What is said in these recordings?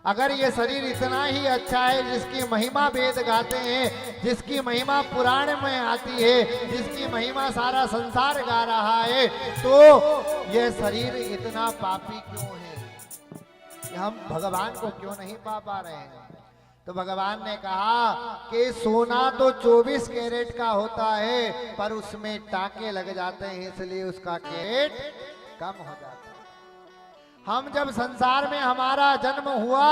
अगर ये शरीर इतना ही अच्छा है, जिसकी महिमा वेद गाते हैं, जिसकी महिमा पुराण में आती है, जिसकी महिमा सारा संसार गा रहा है, तो ये शरीर इतना पापी क्यों है कि हम भगवान को क्यों नहीं पा रहे हैं? तो भगवान ने कहा कि सोना तो 24 कैरेट का होता है, पर उसमें टाके लग जाते हैं, इसलिए उसका कैरेट कम हो जाता है। हम जब संसार में हमारा जन्म हुआ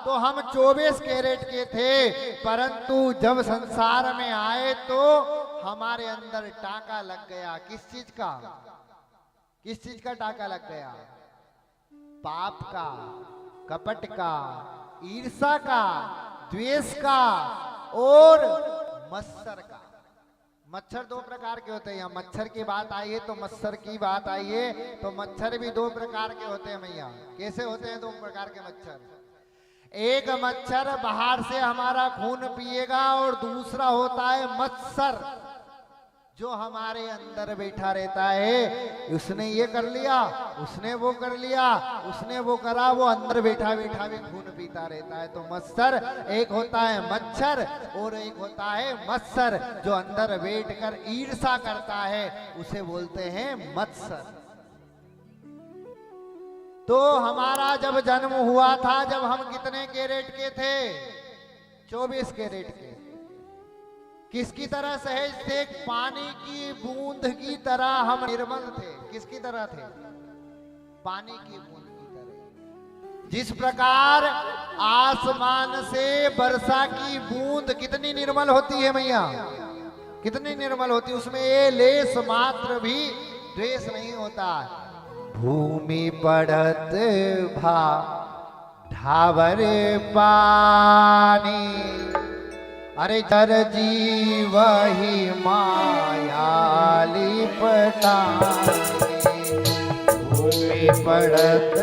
तो हम 24 कैरेट के थे, परंतु जब संसार में आए तो हमारे अंदर टाका लग गया। किस चीज का? किस चीज का टाका लग गया? पाप का, कपट का, ईर्ष्या का, द्वेष का और मत्सर का। मच्छर दो प्रकार के होते हैं। यहाँ मच्छर की बात आई है तो मच्छर की बात आई है, तो मच्छर भी दो प्रकार के होते हैं मैया। कैसे होते हैं दो प्रकार के मच्छर? एक मच्छर बाहर से हमारा खून पिएगा और दूसरा होता है मत्सर जो हमारे अंदर बैठा रहता है। उसने ये कर लिया, उसने वो कर लिया, उसने वो करा, वो अंदर बैठा बैठा भी खून पीता रहता है। तो मत्सर एक होता है मच्छर और एक होता है मत्सर जो अंदर बैठकर ईर्ष्या करता है, उसे बोलते हैं मत्सर। तो हमारा जब जन्म हुआ था, जब हम कितने कैरेट के थे? 24 कैरेट के। किसकी तरह सहज थे? पानी की बूंद की तरह हम निर्मल थे। किसकी तरह थे? पानी की बूंद की तरह। जिस प्रकार आसमान से वर्षा की बूंद कितनी निर्मल होती है मैया, कितनी निर्मल होती है, उसमें ये लेस मात्र भी द्वेष नहीं होता। भूमि पड़त भा ढावर पानी, अरे जर जीव ही माया लिपटानी, भूमि पड़त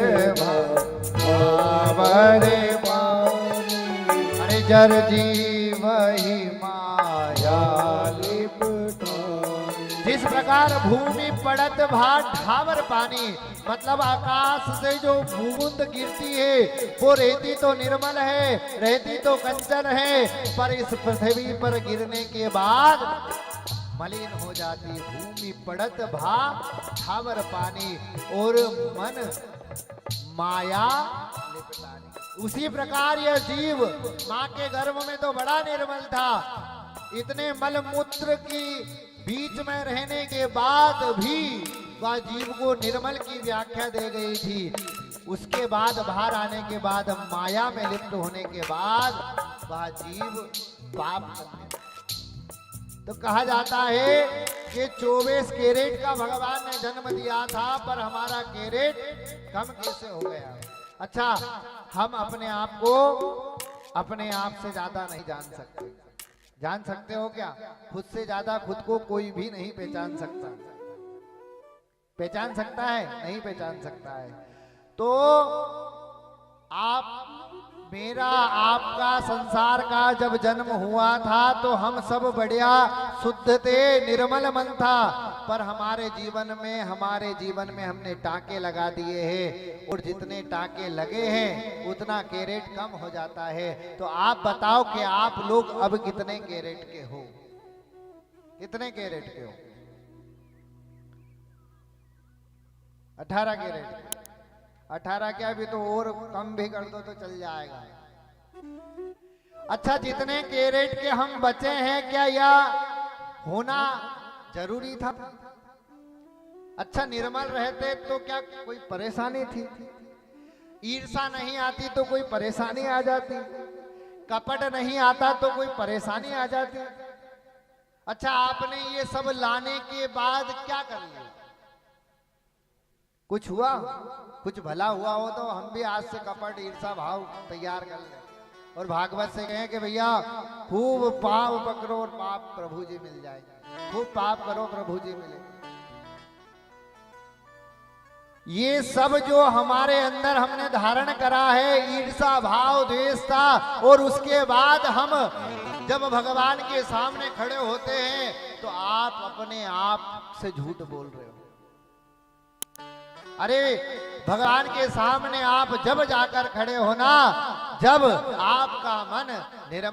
भावर पानी, अरे जर जीव ही माया लिपटानी। जिस प्रकार भूमि पड़त भा ढावर पानी, मतलब आकाश से जो बूंद गिरती है वो रहती तो निर्मल है, रहती तो कंचन है, पर इस पृथ्वी पर गिरने के बाद मलिन हो जाती। भूमि पड़त भा ढावर पानी और मन माया लिपटानी। उसी प्रकार यह जीव माँ के गर्भ में तो बड़ा निर्मल था, इतने मल मूत्र की बीच में रहने के बाद भी वह जीव को निर्मल की व्याख्या दे गई थी। उसके बाद बाहर आने के बाद, माया में लिप्त होने के बाद वह जीव पाप करने लगा। तो कहा जाता है कि 24 कैरेट का भगवान ने जन्म दिया था, पर हमारा कैरेट कम कैसे हो गया? अच्छा, हम अपने आप को अपने आप से ज्यादा नहीं जान सकते। जान सकते हो क्या? खुद से ज्यादा खुद को कोई भी नहीं पहचान सकता। पहचान सकता है? नहीं पहचान सकता है। तो आप, मेरा, आपका, संसार का जब जन्म हुआ था तो हम सब बढ़िया शुद्ध थे, निर्मल मन था, पर हमारे जीवन में हमने टाके लगा दिए हैं, और जितने टाके लगे हैं उतना कैरेट कम हो जाता है। तो आप बताओ कि आप लोग अब कितने कैरेट के हो? कितने कैरेट के हो? 18 कैरेट। 18 क्या, भी तो और कम भी कर दो तो चल जाएगा। अच्छा, जितने कैरेट के हम बचे हैं, क्या यह होना जरूरी था? अच्छा, निर्मल रहते तो क्या कोई परेशानी थी? ईर्ष्या नहीं आती तो कोई परेशानी आ जाती? कपट नहीं आता तो कोई परेशानी आ जाती? अच्छा, आपने ये सब लाने के बाद क्या कर लिया? कुछ हुआ? कुछ भला हुआ हो तो हम भी आज से कपट ईर्ष्या भाव तैयार कर लें और भागवत से कहें कि भैया खूब पाप पकड़ो और पाप प्रभु जी मिल जाएंगे, खूब पाप करो प्रभु जी मिले। ये सब जो हमारे अंदर हमने धारण करा है, ईर्ष्या भाव, द्वेषता, और उसके बाद हम जब भगवान के सामने खड़े होते हैं तो आप अपने आप से झूठ बोल रहे हो। अरे भगवान के सामने आप जब जाकर खड़े हो ना, जब आपका मन